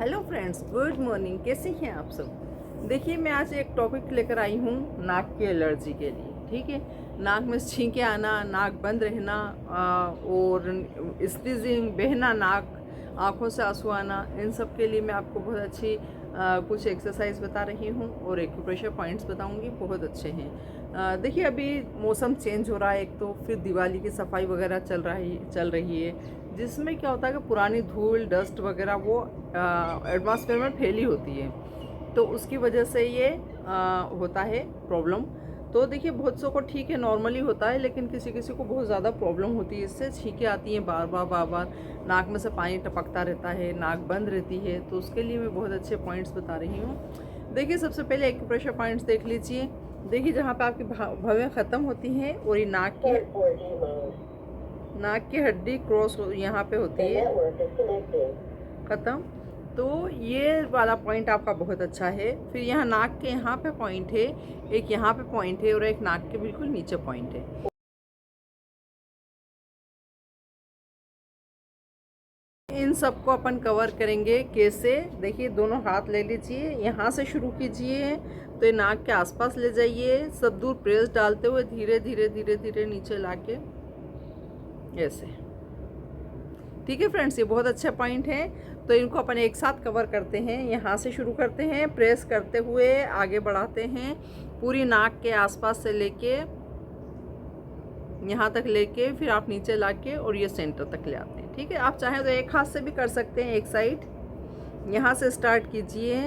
Hello friends, good morning. कैसे हैं आप सब? देखिए, मैं आज एक टॉपिक लेकर आई हूँ नाक की एलर्जी के लिए। ठीक है, नाक में छींके आना, नाक बंद रहना और स्नीजिंग, बहना नाक, आँखों से आंसू आना, इन सब के लिए मैं आपको बहुत अच्छी कुछ एक्सरसाइज बता रही हूँ और एक्यूप्रेशर पॉइंट्स बताऊँगी, बहुत अच्छे हैं। देखिए, अभी मौसम चेंज हो रहा है, एक तो फिर दिवाली की सफाई वगैरह चल रही है, जिसमें क्या होता है कि पुरानी धूल, डस्ट वगैरह वो एटमॉस्फेयर में फैली होती है, तो उसकी वजह से ये होता है प्रॉब्लम। तो देखिए, बहुत सौ को ठीक है, नॉर्मली होता है, लेकिन किसी किसी को बहुत ज़्यादा प्रॉब्लम होती है, इससे छींकें आती हैं बार बार बार बार, नाक में से पानी टपकता रहता है, नाक बंद रहती है। तो उसके लिए मैं बहुत अच्छे पॉइंट्स बता रही हूँ। देखिए, सबसे पहले एक्यूप्रेशर पॉइंट्स देख लीजिए। देखिए, जहाँ पे आपकी भवें ख़त्म होती हैं और ये नाक की हड्डी क्रॉस यहाँ पे होती है ख़त्म, तो ये वाला पॉइंट आपका बहुत अच्छा है। फिर यहाँ नाक के यहाँ पे पॉइंट है, एक यहाँ पे पॉइंट है और एक नाक के बिल्कुल नीचे पॉइंट है। इन सबको अपन कवर करेंगे कैसे? देखिए, दोनों हाथ ले लीजिए, यहाँ से शुरू कीजिए, तो ये नाक के आसपास ले जाइए, सब दूर प्रेस डालते हुए धीरे धीरे धीरे धीरे नीचे लाके ऐसे। ठीक है फ्रेंड्स, ये बहुत अच्छा पॉइंट है। तो इनको अपन एक साथ कवर करते हैं। यहाँ से शुरू करते हैं, प्रेस करते हुए आगे बढ़ाते हैं, पूरी नाक के आसपास से लेके यहाँ तक लेके फिर आप नीचे लाके और ये सेंटर तक ले आते हैं। ठीक है, आप चाहें तो एक हाथ से भी कर सकते हैं, एक साइड। यहाँ से स्टार्ट कीजिए,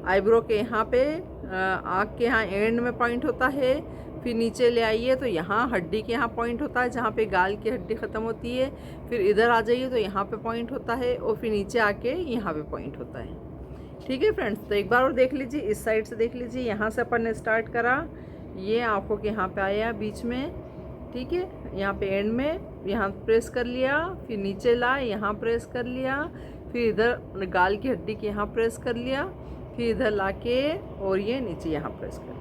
आईब्रो के यहाँ पे, आँख के यहाँ एंड में पॉइंट होता है, फिर नीचे ले आइए तो यहाँ हड्डी के यहाँ पॉइंट होता है, जहाँ पे गाल की हड्डी ख़त्म होती है। फिर इधर आ जाइए तो यहाँ पे पॉइंट होता है, और फिर नीचे आके यहाँ पे पॉइंट होता है। ठीक है फ्रेंड्स, तो एक बार और देख लीजिए, इस साइड से देख लीजिए। यहाँ से अपन ने स्टार्ट करा, ये आँखों के यहाँ पे आया बीच में, ठीक है, यहाँ पे एंड में, यहाँ प्रेस कर लिया, फिर नीचे ला, यहाँ प्रेस कर लिया, फिर इधर गाल की हड्डी के यहाँ प्रेस कर लिया, फिर इधर लाके और ये नीचे यहाँ प्रेस कर लिया।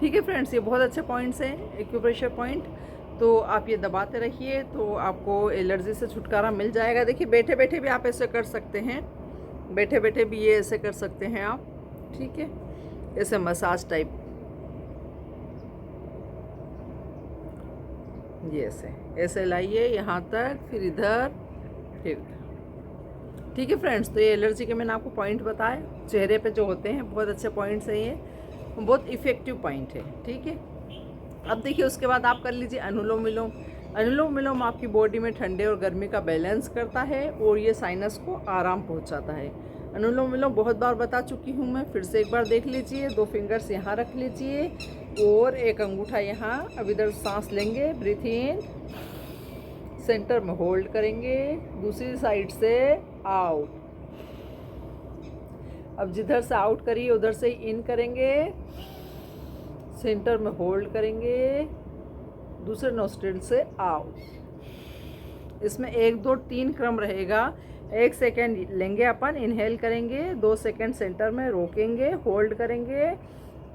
ठीक है फ्रेंड्स, ये बहुत अच्छे पॉइंट्स हैं, एक्यूप्रेशर पॉइंट। तो आप ये दबाते रहिए तो आपको एलर्जी से छुटकारा मिल जाएगा। देखिए, बैठे बैठे भी आप ऐसे कर सकते हैं, बैठे बैठे भी ये ऐसे कर सकते हैं आप। ठीक है, ऐसे मसाज टाइप, ये ऐसे लाइए यहाँ तक, फिर इधर, फिर। ठीक है फ्रेंड्स, तो ये एलर्जी के मैंने आपको पॉइंट बताए, चेहरे पे जो होते हैं, बहुत अच्छे पॉइंट्स हैं, ये बहुत इफ़ेक्टिव पॉइंट है। ठीक है, अब देखिए, उसके बाद आप कर लीजिए अनुलोम विलोम। अनुलोम विलोम आपकी बॉडी में ठंडे और गर्मी का बैलेंस करता है और ये साइनस को आराम पहुंचाता है। अनुलोम विलोम बहुत बार बता चुकी हूँ मैं, फिर से एक बार देख लीजिए। 2 फिंगर्स यहाँ रख लीजिए और एक अंगूठा यहाँ। अब इधर सांस लेंगे, ब्रीथ इन, सेंटर में होल्ड करेंगे, दूसरी साइड से आउट। अब जिधर से आउट करिए उधर से इन करेंगे, सेंटर में होल्ड करेंगे, दूसरे नोस्ट्रिल से आउट। इसमें 1 2 3 क्रम रहेगा। 1 सेकेंड लेंगे अपन, इनहेल करेंगे, 2 सेकेंड सेंटर में रोकेंगे, होल्ड करेंगे,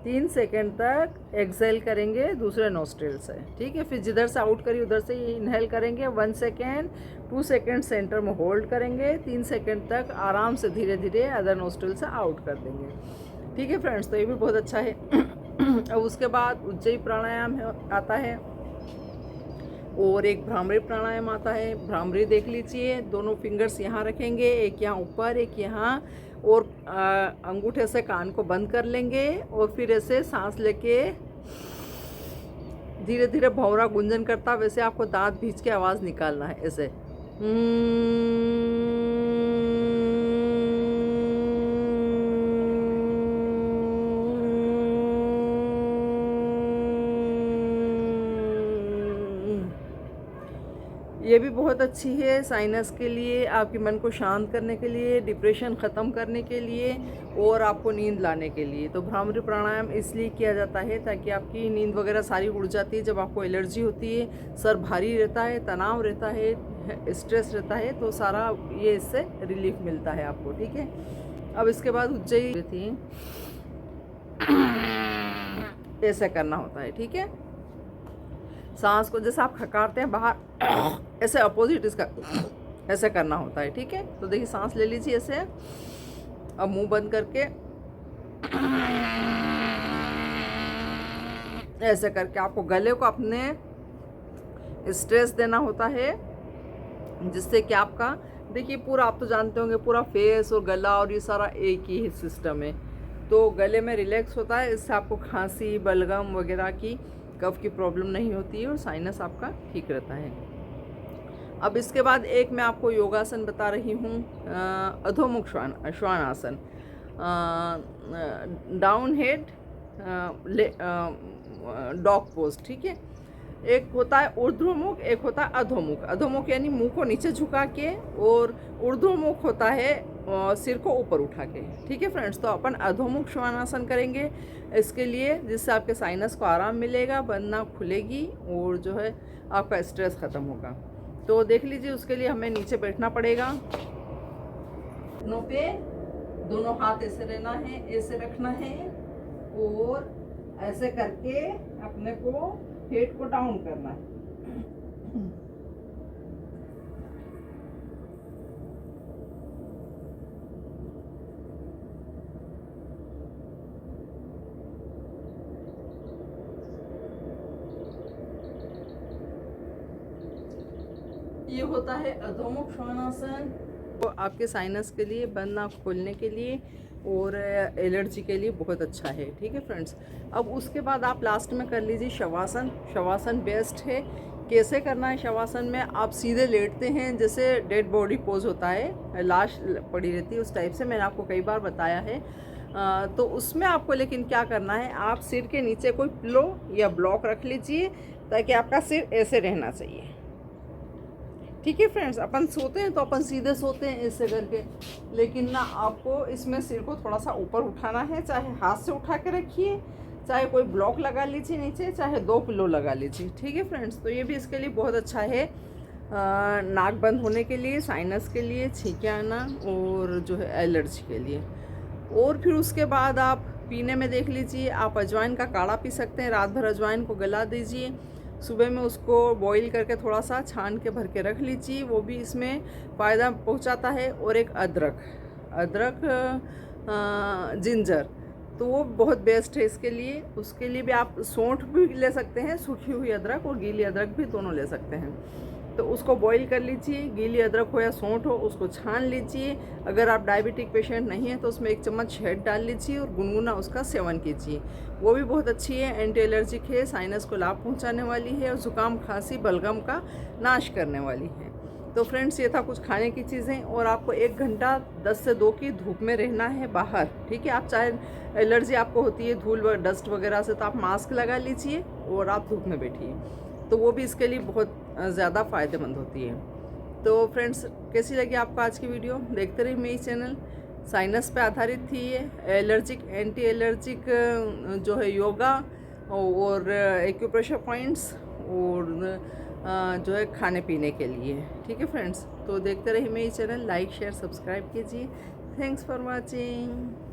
3 सेकेंड तक एक्सेल करेंगे दूसरे नोस्ट्रिल से। ठीक है, फिर जिधर से आउट करिए उधर से इनहेल करेंगे, 1 सेकेंड, 2 सेकेंड सेंटर में होल्ड करेंगे, 3 सेकेंड तक आराम से धीरे धीरे अदर नोस्ट्रिल से आउट कर देंगे। ठीक है फ्रेंड्स, तो ये भी बहुत अच्छा है। अब उसके बाद उज्जयी प्राणायाम आता है और एक भ्रामरी प्राणायाम आता है। भ्रामरी देख लीजिए, दोनों फिंगर्स यहाँ रखेंगे, एक यहाँ ऊपर, एक यहाँ, और अंगूठे से कान को बंद कर लेंगे और फिर ऐसे सांस लेके धीरे धीरे भौंरा गुंजन करता, वैसे आपको दांत भींच के आवाज़ निकालना है, ऐसे। ये भी बहुत अच्छी है साइनस के लिए, आपके मन को शांत करने के लिए, डिप्रेशन ख़त्म करने के लिए और आपको नींद लाने के लिए। तो भ्रामरी प्राणायाम इसलिए किया जाता है ताकि आपकी नींद वगैरह सारी उड़ जाती है। जब आपको एलर्जी होती है, सर भारी रहता है, तनाव रहता है, स्ट्रेस रहता है, तो सारा ये इससे रिलीफ मिलता है आपको। ठीक है, अब इसके बाद उज्जयी थी, ऐसे करना होता है। ठीक है, सांस को जैसे आप खकारते हैं बाहर, ऐसे अपोजिट इसका ऐसे करना होता है, ठीक है। तो देखिए सांस ले लीजिए ऐसे, अब मुंह बंद करके ऐसे करके आपको गले को अपने स्ट्रेस देना होता है, जिससे कि आपका देखिए पूरा, आप तो जानते होंगे पूरा फेस और गला और ये सारा एक ही सिस्टम है, तो गले में रिलैक्स होता है। इससे आपको खांसी, बलगम वगैरह की, कफ की प्रॉब्लम नहीं होती है और साइनस आपका ठीक रहता है। अब इसके बाद एक मैं आपको योगासन बता रही हूँ, अधोमुख श्वान आसन, डाउन हेड डॉग पोज, ठीक है। एक होता है ऊर्ध्वमुख, एक होता है अधोमुख। अधोमुख यानी मुंह को नीचे झुका के, और ऊर्ध्वमुख होता है सिर को ऊपर उठा के, ठीक है फ्रेंड्स। तो अपन अधोमुख श्वानासन करेंगे इसके लिए, जिससे आपके साइनस को आराम मिलेगा, बंदना खुलेगी और जो है आपका स्ट्रेस ख़त्म होगा। तो देख लीजिए, उसके लिए हमें नीचे बैठना पड़ेगा, घुटनों पे दोनों हाथ ऐसे रहना है, ऐसे रखना है, और ऐसे करके अपने को हेड को डाउन करना है। ये होता है अधोमुख श्वानासन। तो आपके साइनस के लिए, बंद नाक खोलने के लिए और एलर्जी के लिए बहुत अच्छा है, ठीक है फ्रेंड्स। अब उसके बाद आप लास्ट में कर लीजिए शवासन। शवासन बेस्ट है। कैसे करना है शवासन में? आप सीधे लेटते हैं, जैसे डेड बॉडी पोज होता है, लाश पड़ी रहती है, उस टाइप से मैंने आपको कई बार बताया है। तो उसमें आपको लेकिन क्या करना है, आप सिर के नीचे कोई पिलो या ब्लॉक रख लीजिए, ताकि आपका सिर ऐसे रहना चाहिए, ठीक है फ्रेंड्स। अपन सोते हैं तो अपन सीधे सोते हैं ऐसे करके, लेकिन ना आपको इसमें सिर को थोड़ा सा ऊपर उठाना है। चाहे हाथ से उठा के रखिए, चाहे कोई ब्लॉक लगा लीजिए नीचे, चाहे 2 पिलो लगा लीजिए, ठीक है फ्रेंड्स। तो ये भी इसके लिए बहुत अच्छा है, नाक बंद होने के लिए, साइनस के लिए, छींके आना और जो है एलर्जी के लिए। और फिर उसके बाद आप पीने में देख लीजिए, आप अजवाइन का काढ़ा पी सकते हैं। रात भर अजवाइन को गला दीजिए, सुबह में उसको बॉईल करके थोड़ा सा छान के भर के रख लीजिए, वो भी इसमें फ़ायदा पहुंचाता है। और एक अदरक जिंजर, तो वो बहुत बेस्ट है इसके लिए। उसके लिए भी आप सौंठ भी ले सकते हैं, सूखी हुई अदरक और गीली अदरक भी दोनों ले सकते हैं। तो उसको बॉईल कर लीजिए, गीली अदरक हो या सौंठ हो, उसको छान लीजिए। अगर आप डायबिटिक पेशेंट नहीं हैं तो उसमें 1 चम्मच शहद डाल लीजिए और गुनगुना उसका सेवन कीजिए। वो भी बहुत अच्छी है, एंटी एलर्जिक है, साइनस को लाभ पहुंचाने वाली है और ज़ुकाम, खांसी, बलगम का नाश करने वाली है। तो फ्रेंड्स, ये था कुछ खाने की चीज़ें। और आपको 1 घंटा 10 से 2 की धूप में रहना है बाहर, ठीक है। आप चाहे एलर्जी आपको होती है धूल व डस्ट वगैरह से, तो आप मास्क लगा लीजिए और आप धूप में बैठिए, तो वो भी इसके लिए बहुत ज़्यादा फ़ायदेमंद होती है। तो फ्रेंड्स, कैसी लगी आपको आज की वीडियो? देखते रहिए मेरी चैनल। साइनस पे आधारित थी ये, एलर्जिक, एंटी एलर्जिक जो है योगा और एक्यूप्रेशर पॉइंट्स और जो है खाने पीने के लिए, ठीक है फ्रेंड्स। तो देखते रहिए मेरी चैनल, लाइक शेयर सब्सक्राइब कीजिए। Thanks for watching.